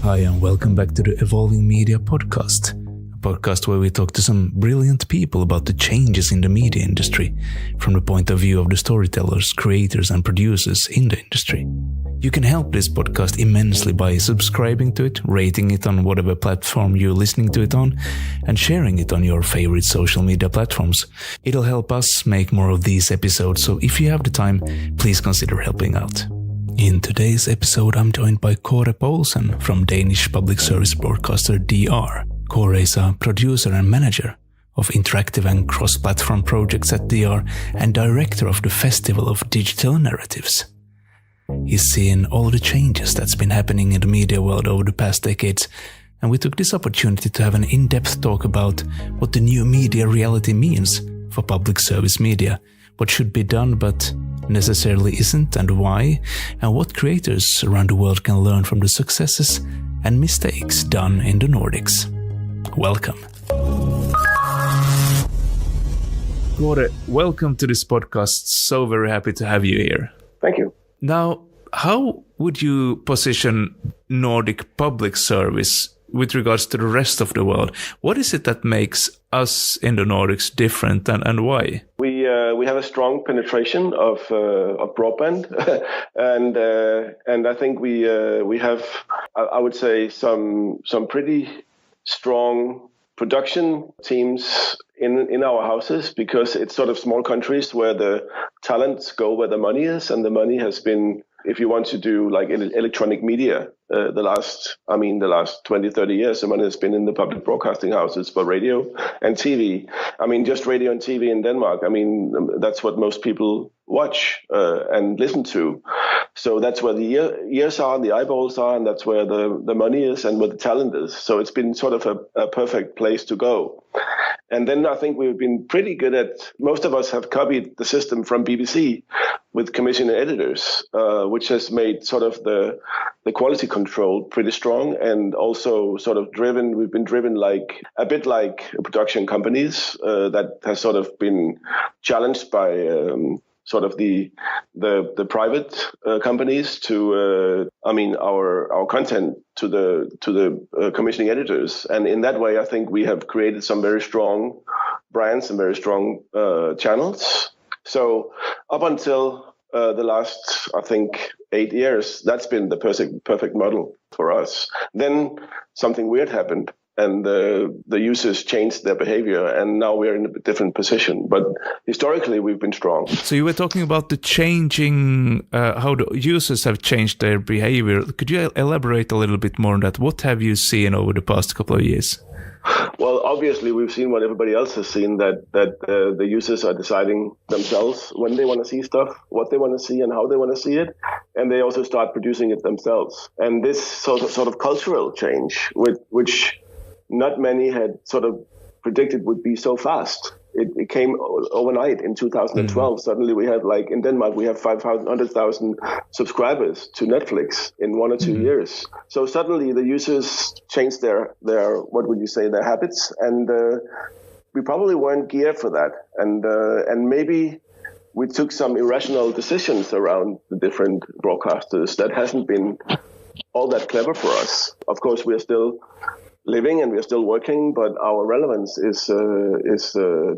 Hi, and welcome back to the Evolving Media podcast, a podcast where we talk to some brilliant people about the changes in the media industry from the point of view of the storytellers, creators, and producers in the industry. You can help this podcast immensely by subscribing to it, rating it on whatever platform you're listening to it on, and sharing it on your favorite social media platforms. It'll help us make more of these episodes, so if you have the time, please consider helping out. In today's episode, I'm joined by Kåre Poulsen from Danish public service broadcaster DR. Kåre is a producer and manager of interactive and cross-platform projects at DR and director of the Festival of Digital Narratives. He's seen all the changes that's been happening in the media world over the past decades, and we took this opportunity to have an in-depth talk about what the new media reality means for public service media, what should be done but necessarily isn't and why, and what creators around the world can learn from the successes and mistakes done in the Nordics. Welcome. Kåre, welcome to this podcast. So very happy to have you here. Thank you. Now, how would you position Nordic public service with regards to the rest of the world? What is it that makes us in the Nordics different, and why? We have a strong penetration of broadband, and I think we have, I would say, some pretty strong production teams in our houses, because it's sort of small countries where the talents go where the money is, and the money has been, if you want to do like electronic media, the last 20, 30 years, the money has been in the public broadcasting houses for radio and TV. I mean, just radio and TV in Denmark. I mean, that's what most people watch and listen to. So that's where the ears are, the eyeballs are, and that's where the money is and where the talent is. So it's been sort of a perfect place to go. And then I think we've been pretty good at, most of us have copied the system from BBC with commissioned editors, which has made sort of the quality control pretty strong, and also sort of we've been driven like a bit like production companies that has sort of been challenged by sort of the private companies to our content to the commissioning editors, and in that way I think we have created some very strong brands and very strong channels. So up until the last, I think, 8 years, that's been the perfect model for us. Then something weird happened, and the users changed their behavior, and now we're in a different position. But historically, we've been strong. So you were talking about the changing, how the users have changed their behavior. Could you elaborate a little bit more on that? What have you seen over the past couple of years? Well, obviously, we've seen what everybody else has seen, that the users are deciding themselves when they want to see stuff, what they want to see, and how they want to see it. And they also start producing it themselves. And this sort of cultural change, which not many had sort of predicted would be so fast. It came overnight in 2012. Suddenly we had, like in Denmark, we have 100,000 subscribers to Netflix in 1 or 2 years. So suddenly the users changed their what would you say, their habits. And we probably weren't geared for that. And maybe we took some irrational decisions around the different broadcasters that hasn't been all that clever for us. Of course, we are still living and we are still working, but our relevance is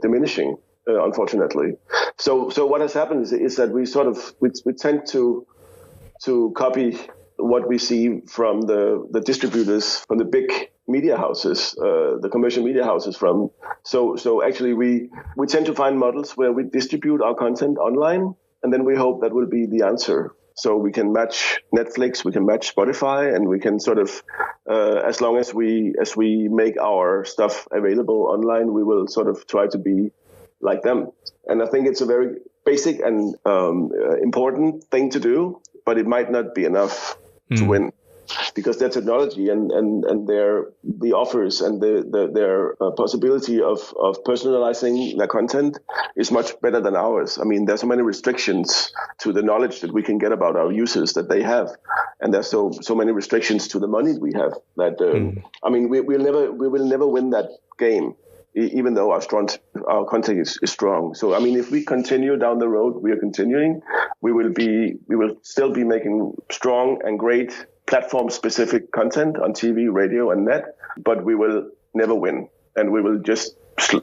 diminishing, unfortunately. So what has happened is that we tend to copy what we see from the distributors, from the big media houses, the commercial media houses. So actually we tend to find models where we distribute our content online, and then we hope that will be the answer. So we can match Netflix, we can match Spotify, and we can sort of, as long as we make our stuff available online, we will sort of try to be like them. And I think it's a very basic and important thing to do, but it might not be enough to win, because their technology and the offers and their possibility of personalizing their content is much better than ours. I mean, there's so many restrictions to the knowledge that we can get about our users that they have, and there's so many restrictions to the money we have that I mean, we will never win that game, even though our content is strong. So, I mean, if we continue down the road we are continuing, we will still be making strong and great platform-specific content on TV, radio, and net, but we will never win, and we will just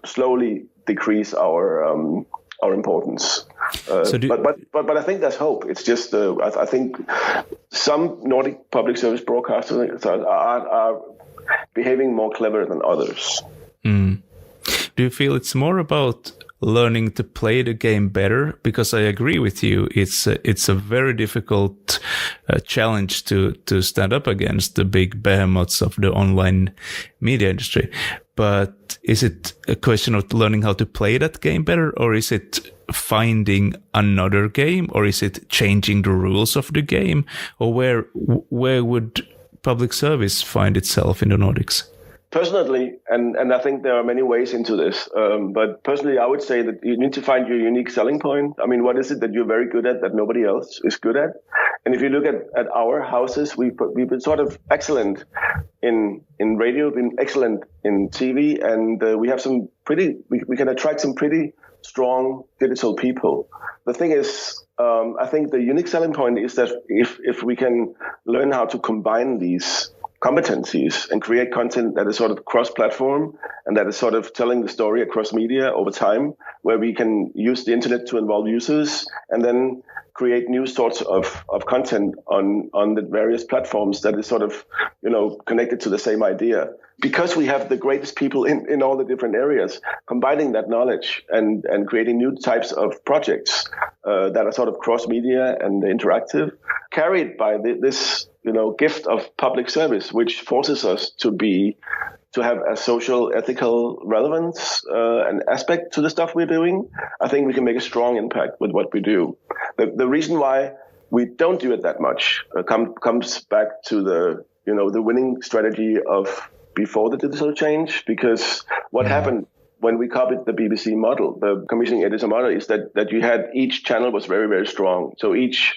slowly decrease our importance. But I think there's hope. It's just I think some Nordic public service broadcasters are behaving more clever than others. Do you feel it's more about learning to play the game better? Because I agree with you, it's a very difficult challenge to stand up against the big behemoths of the online media industry. But is it a question of learning how to play that game better, or is it finding another game, or is it changing the rules of the game, or where would public service find itself in the Nordics? Personally, and I think there are many ways into this, but personally, I would say that you need to find your unique selling point. I mean, what is it that you're very good at that nobody else is good at? And if you look at our houses, we've been sort of excellent in radio, been excellent in TV, and we have some we can attract some pretty strong digital people. The thing is, I think the unique selling point is that if we can learn how to combine these competencies and create content that is sort of cross-platform and that is sort of telling the story across media over time, where we can use the internet to involve users and then create new sorts of content on the various platforms that is sort of, connected to the same idea. Because we have the greatest people in all the different areas, combining that knowledge and creating new types of projects that are sort of cross-media and interactive, carried by this gift of public service, which forces us to have a social, ethical relevance and aspect to the stuff we're doing. I think we can make a strong impact with what we do. The reason why we don't do it that much comes back to the winning strategy of before the digital change, because what happened when we copied the BBC model, the commissioning editor model, is that you had each channel was very, very strong. So each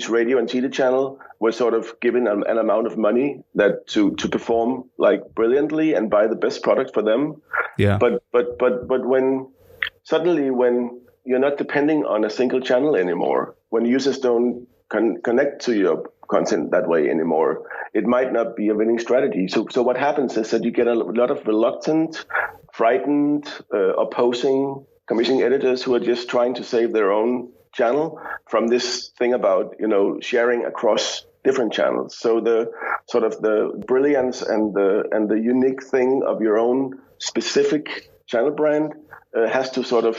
radio and TV channel was sort of given an amount of money that to perform like brilliantly and buy the best product for them. Yeah. But when you're not depending on a single channel anymore, when users don't connect to your content that way anymore, it might not be a winning strategy. So what happens is that you get a lot of reluctant, frightened, opposing commissioning editors who are just trying to save their own channel from this thing about sharing across different channels. So the sort of the brilliance and the unique thing of your own specific channel brand has to sort of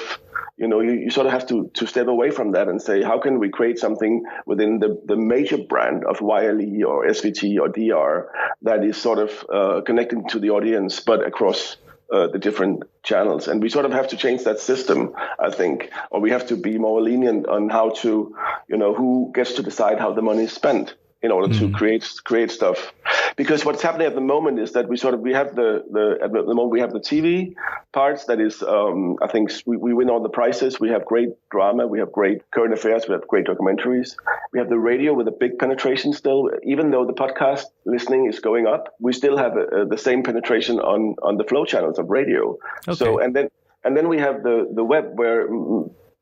you sort of have to step away from that and say, how can we create something within the major brand of YLE or SVT or DR that is sort of connecting to the audience, but across the different channels. And we sort of have to change that system, I think, or we have to be more lenient on how to, who gets to decide how the money is spent in order to create stuff. Because what's happening at the moment is that we have the TV parts that is, I think we win all the prizes. We have great drama. We have great current affairs. We have great documentaries. We have the radio with a big penetration still. Even though the podcast listening is going up, we still have the same penetration on the flow channels of radio. Okay. So, and then we have the web, where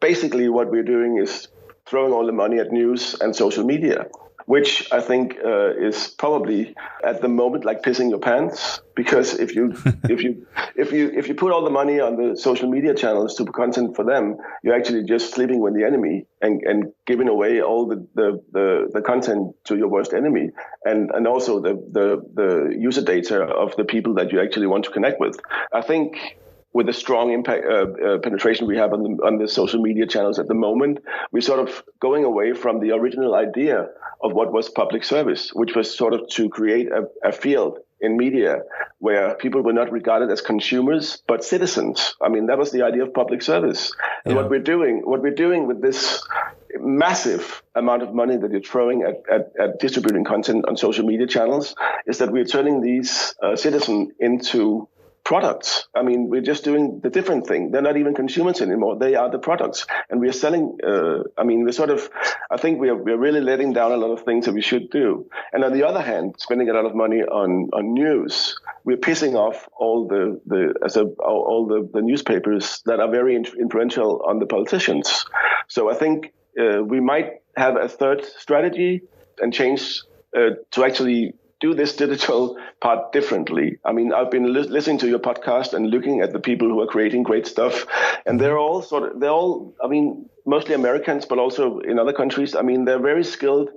basically what we're doing is throwing all the money at news and social media, which I think is probably at the moment like pissing your pants, because if you put all the money on the social media channels to content for them, you're actually just sleeping with the enemy and giving away all the content to your worst enemy, and also the user data of the people that you actually want to connect with. I think with the strong impact penetration we have on the social media channels at the moment, we're sort of going away from the original idea of what was public service, which was sort of to create a field in media where people were not regarded as consumers but citizens. I mean, that was the idea of public service. And what we're doing with this massive amount of money that you're throwing at distributing content on social media channels is that we're turning these citizens into products. I mean, we're just doing the different thing. They're not even consumers anymore. They are the products. And we are selling, I think we are really letting down a lot of things that we should do. And on the other hand, spending a lot of money on news, we're pissing off all the newspapers that are very influential on the politicians. So I think we might have a third strategy and change to actually do this digital part differently. I mean, I've been listening to your podcast and looking at the people who are creating great stuff, and they're all, I mean, mostly Americans, but also in other countries. I mean, they're very skilled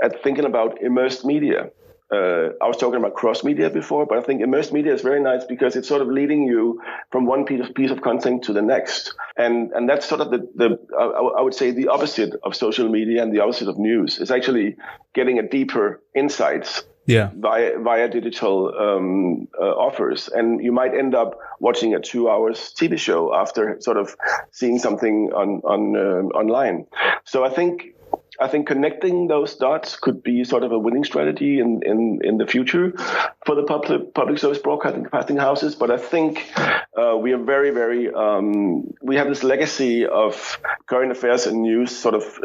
at thinking about immersed media. I was talking about cross media before, but I think immersed media is very nice because it's sort of leading you from one piece of content to the next. And that's sort of I would say the opposite of social media and the opposite of news. It's actually getting a deeper insights via digital offers. And you might end up watching a 2 hours TV show after sort of seeing something online. So I think connecting those dots could be sort of a winning strategy in the future for the public service broadcasting houses. But I think we are very, very, we have this legacy of current affairs and news sort of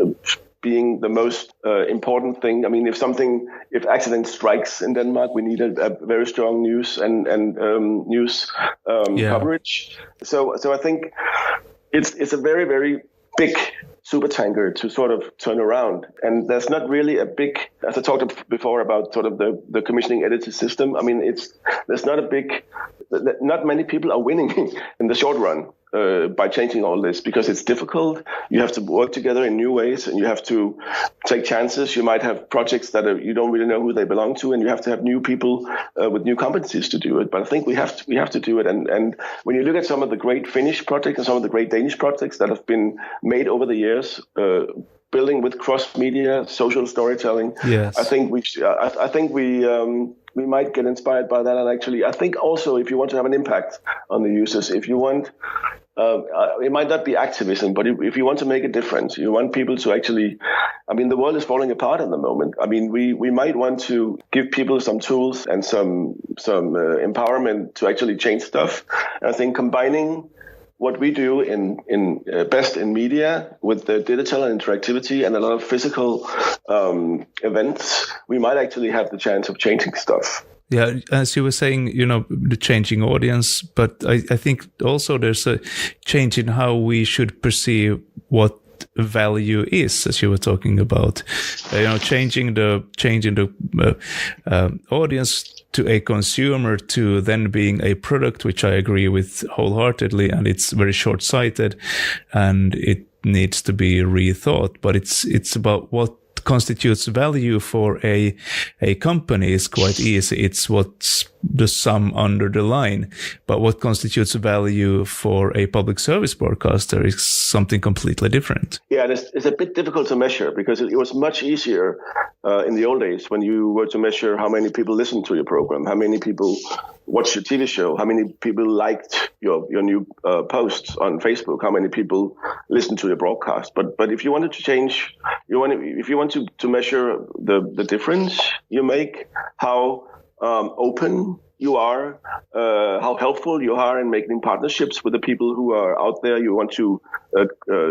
being the most important thing. I mean, if accident strikes in Denmark, we need a very strong news and news coverage. So I think it's a very, very big super tanker to sort of turn around. And there's not really a big, as I talked before about sort of the commissioning editor system. I mean, not many people are winning in the short run by changing all this, because it's difficult. You have to work together in new ways, and you have to take chances. You might have projects that you don't really know who they belong to, and you have to have new people with new competencies to do it. But I think we have to do it. And when you look at some of the great Finnish projects and some of the great Danish projects that have been made over the years, building with cross-media, social storytelling, yes. I think we might get inspired by that. And actually, I think also if you want to have an impact on the users, if you want, it might not be activism, but if you want to make a difference, you want people to actually, I mean, the world is falling apart at the moment. I mean, we might want to give people some tools and some empowerment to actually change stuff. And I think combining what we do in best in media with the digital and interactivity and a lot of physical events, we might actually have the chance of changing stuff. Yeah, as you were saying, the changing audience, but I think also there's a change in how we should perceive what value is, as you were talking about. Changing the audience to a consumer to then being a product, which I agree with wholeheartedly, and it's very short-sighted, and it needs to be rethought. But it's about what constitutes value for a company is quite easy. It's what's the sum under the line. But what constitutes value for a public service broadcaster is something completely different. Yeah, it's a bit difficult to measure, because it was much easier in the old days when you were to measure how many people listened to your program, how many people watched your TV show, how many people liked your new posts on Facebook, how many people listened to your broadcast. But if you wanted to change, if you want to measure the difference you make, how open you are, how helpful you are in making partnerships with the people who are out there you want to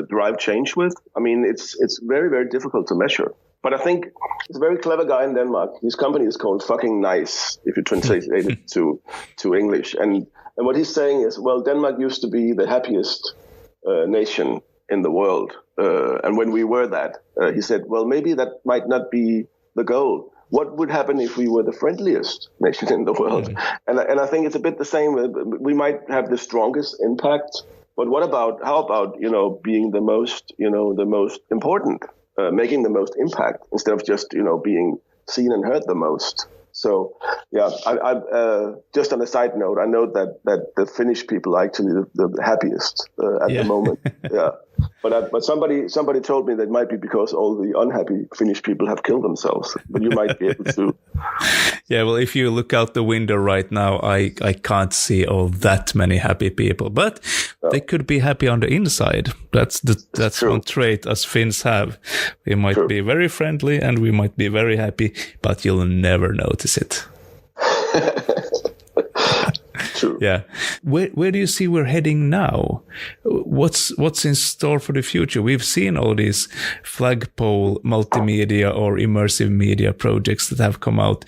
drive change with. I mean, it's very, very difficult to measure. But I think it's a very clever guy in Denmark. His company is called Fucking Nice, if you translate it to English. And what he's saying is, well, Denmark used to be the happiest nation in the world. And when we were that, he said, well, maybe that might not be the goal. What would happen if we were the friendliest nation in the world? Mm-hmm. And I think it's a bit the same. We might have the strongest impact, but how about being the most important, making the most impact instead of just being seen and heard the most. So yeah, I just on a side note, I know that the Finnish people are actually the happiest at the moment. Yeah. But somebody told me that it might be because all the unhappy Finnish people have killed themselves. But you might be able to. Yeah, well, if you look out the window right now, I can't see all that many happy people. But they could be happy on the inside. That's one trait us Finns have. We might be very friendly and we might be very happy, but you'll never notice it. True. Yeah. Where do you see we're heading now? What's in store for the future? We've seen all these flagpole multimedia or immersive media projects that have come out.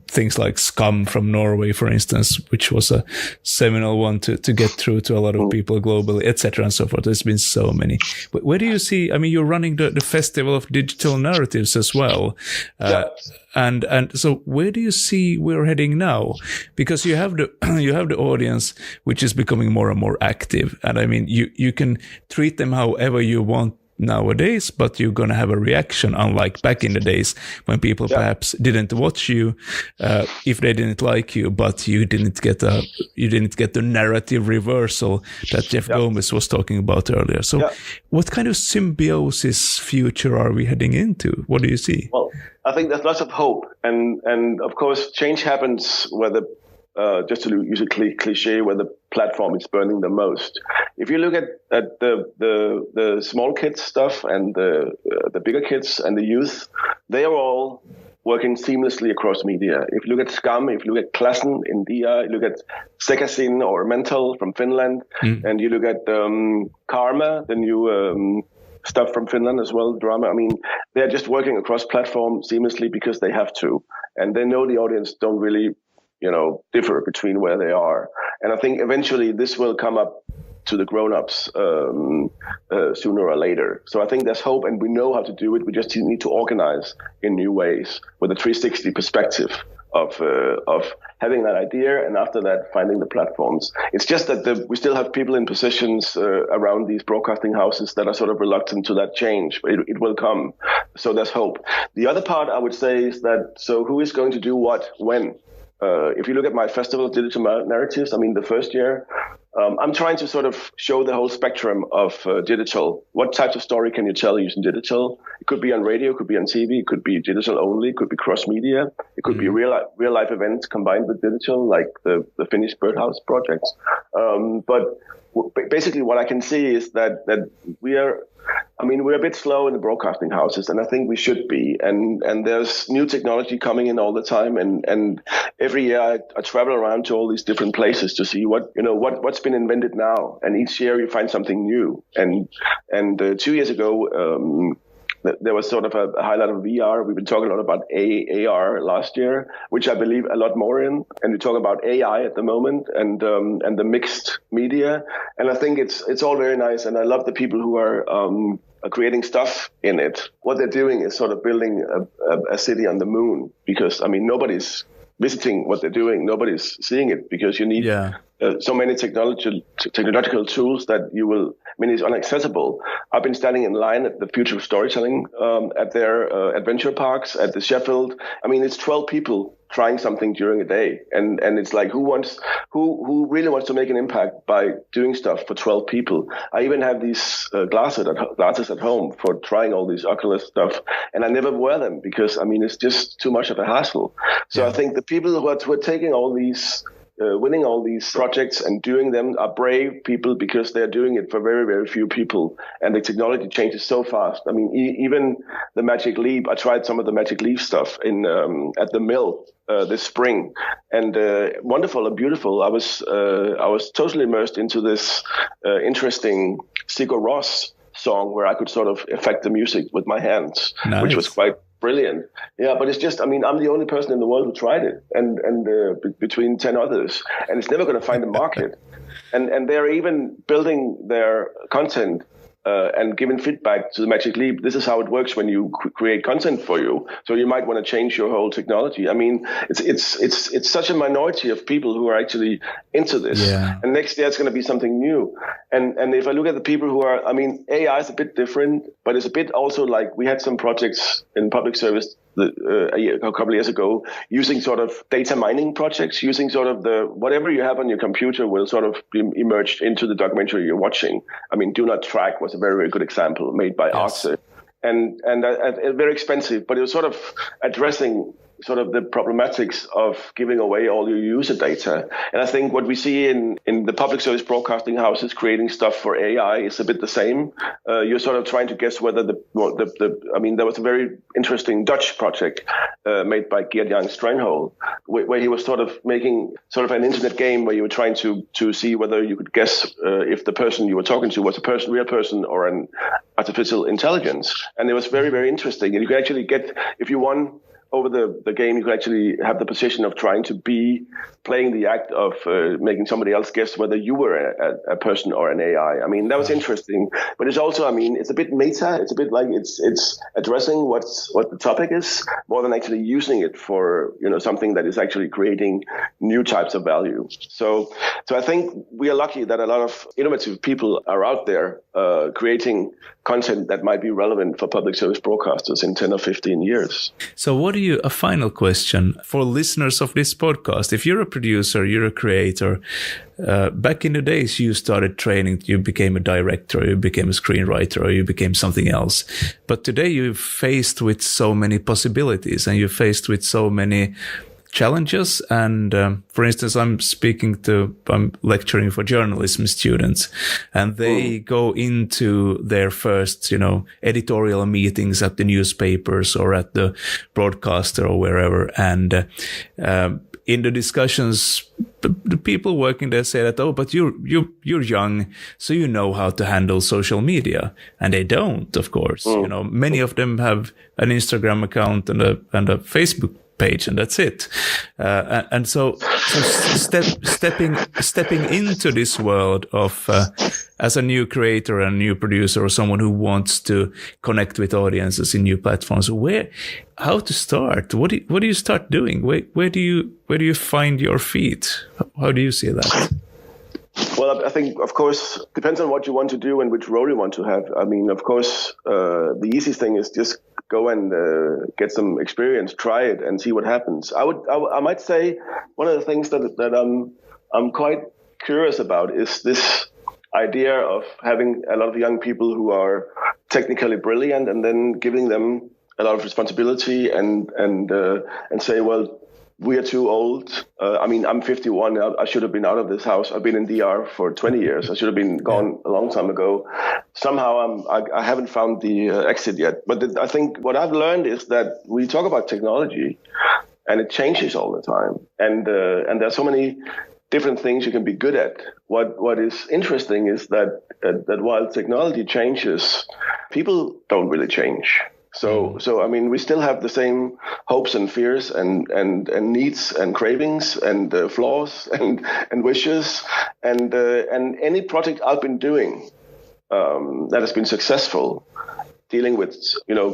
Things like Scum from Norway, for instance, which was a seminal one to get through to a lot of people globally, etc. and so forth. There's been so many. Where do you see? I mean, you're running the Festival of Digital Narratives as well. And so where do you see we're heading now? Because you have the audience, which is becoming more and more active. And I mean, you can treat them however you want nowadays, but you're going to have a reaction, unlike back in the days when people perhaps didn't watch you if they didn't like you, but you didn't get the narrative reversal that Jeff Gomez was talking about earlier. So what kind of symbiosis future are we heading into? What do you see? Well, I think there's lots of hope, and of course change happens where the just to use a cliche, where the platform is burning the most. If you look at the small kids stuff and the bigger kids and the youth, they are all working seamlessly across media. If you look at Scum, if you look at Klassen in Dia, you look at Sekasin or Mental from Finland, and you look at Karma, the new stuff from Finland as well, drama. I mean, they're just working across platform seamlessly because they have to, and they know the audience don't really differ between where they are. And I think eventually this will come up to the grown-ups sooner or later. So I think there's hope, and we know how to do it. We just need to organize in new ways with a 360 perspective of having that idea, and after that finding the platforms. It's just that we still have people in positions around these broadcasting houses that are sort of reluctant to that change, but it will come. So there's hope. The other part I would say is that, so who is going to do what when? If you look at my Festival of Digital Narratives, I mean, the first year, I'm trying to sort of show the whole spectrum of digital. What types of story can you tell using digital? It could be on radio, it could be on TV, it could be digital only, it could be cross media, it could be real life events combined with digital, like the Finnish Birdhouse projects. But basically, what I can see is that we're a bit slow in the broadcasting houses, and I think we should be. And there's new technology coming in all the time. And every year I travel around to all these different places to see what's been invented now. And each year you find something new. And 2 years ago, there was sort of a highlight of VR. We've been talking a lot about AR last year, which I believe a lot more in. And we talk about AI at the moment and the mixed media. And I think it's all very nice. And I love the people who are creating stuff in it. What they're doing is sort of building a city on the moon, because, I mean, nobody's visiting what they're doing. Nobody's seeing it because you need so many technological tools that it's inaccessible. I've been standing in line at the Future of Storytelling at their adventure parks at the Sheffield. I mean, it's 12 people trying something during a day, and it's like, who really wants to make an impact by doing stuff for 12 people? I even have these glasses at home for trying all these Oculus stuff, and I never wear them because, I mean, it's just too much of a hassle. So I think the people who are taking all these winning all these projects and doing them are brave people, because they're doing it for very, very few people. And the technology changes so fast. I mean, even the Magic Leap, I tried some of the Magic Leap stuff at the Mill this spring, and wonderful and beautiful. I was totally immersed into this interesting Sigur Rós song where I could sort of affect the music with my hands, which was quite brilliant. Yeah, but it's just, I mean, I'm the only person in the world who tried it, and between 10 others, and it's never going to find a market. And they're even building their content and giving feedback to the Magic Leap. This is how it works when you create content for you. So you might want to change your whole technology. I mean, it's such a minority of people who are actually into this. Yeah. And next year it's going to be something new. And if I look at the people who are, I mean, AI is a bit different, but it's a bit also like we had some projects in public service a couple of years ago, using sort of data mining projects, using sort of whatever you have on your computer will sort of be emerged into the documentary you're watching. I mean, Do Not Track was a very, very good example made by Arce. And very expensive, but it was sort of addressing sort of the problematics of giving away all your user data. And I think what we see in the public service broadcasting houses creating stuff for AI is a bit the same. You're sort of trying to guess whether there was a very interesting Dutch project made by Gert-Jan Streinhol, where he was sort of making sort of an internet game where you were trying to see whether you could guess if the person you were talking to was a real person or an artificial intelligence. And it was very, very interesting. And you could actually get, if you won over the game, you could actually have the position of trying to be playing the act of making somebody else guess whether you were a person or an AI. I mean, that was interesting, but it's also, I mean, it's a bit meta. It's a bit like it's addressing what the topic is more than actually using it for, something that is actually creating new types of value. So I think we are lucky that a lot of innovative people are out there creating content that might be relevant for public service broadcasters in 10 or 15 years. So a final question for listeners of this podcast. If you're a producer, you're a creator, back in the days you started training, you became a director, you became a screenwriter, or you became something else. But today you're faced with so many possibilities and you're faced with so many challenges. And for instance, I'm lecturing for journalism students, and they go into their first, editorial meetings at the newspapers or at the broadcaster or wherever. And in the discussions, the people working there say that, oh, but you're young, so you know how to handle social media. And they don't, of course. Many of them have an Instagram account and a Facebook page, and that's it. And so stepping into this world of as a new creator and new producer, or someone who wants to connect with audiences in new platforms, how to start? What do you start doing? Where do you find your feet? How do you see that? Well, I think, of course, depends on what you want to do and which role you want to have. I mean, of course, the easiest thing is just go and get some experience, try it, and see what happens. I might say one of the things that I'm quite curious about is this idea of having a lot of young people who are technically brilliant, and then giving them a lot of responsibility and say, well, we are too old. I mean, I'm 51. I should have been out of this house. I've been in DR for 20 years. I should have been gone a long time ago. Somehow I haven't found the exit yet. But I think what I've learned is that we talk about technology and it changes all the time. And there are so many different things you can be good at. What is interesting is that while technology changes, people don't really change. So I mean, we still have the same hopes and fears and needs and cravings and flaws and wishes and any project I've been doing that has been successful, dealing with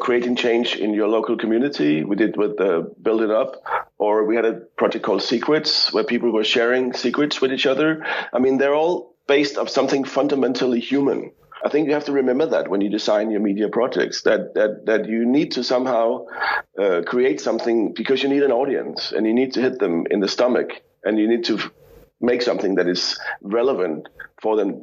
creating change in your local community. We did with Build It Up, or we had a project called Secrets where people were sharing secrets with each other. I mean, they're all based on something fundamentally human. I think you have to remember that when you design your media projects, that you need to somehow create something because you need an audience and you need to hit them in the stomach, and you need to make something that is relevant for them,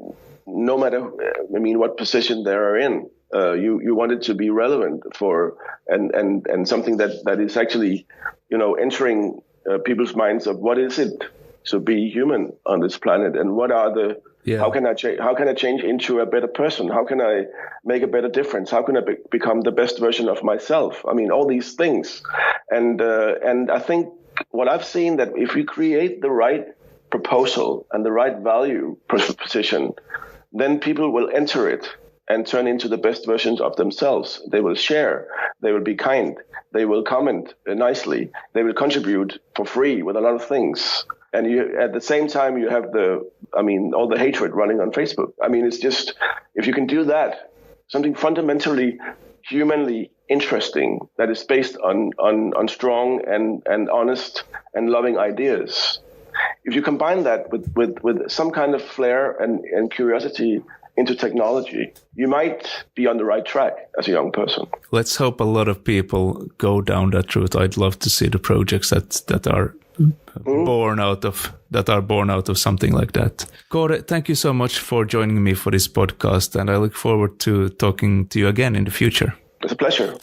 no matter, what position they are in. You want it to be relevant for and something that is actually, entering people's minds of what is it to be human on this planet, and what are the How can I change into a better person? How can I make a better difference? How can I become the best version of myself? I mean, all these things. And I think what I've seen, that if you create the right proposal and the right value proposition, then people will enter it and turn into the best versions of themselves. They will share. They will be kind. They will comment nicely. They will contribute for free with a lot of things. And at the same time, you have all the hatred running on Facebook. I mean, it's just, if you can do that, something fundamentally, humanly interesting that is based on strong and honest and loving ideas. If you combine that with some kind of flair and curiosity into technology, you might be on the right track as a young person. Let's hope a lot of people go down that route. I'd love to see the projects that are born out of something like that. Kåre, thank you so much for joining me for this podcast, and I look forward to talking to you again in the future. It's a pleasure.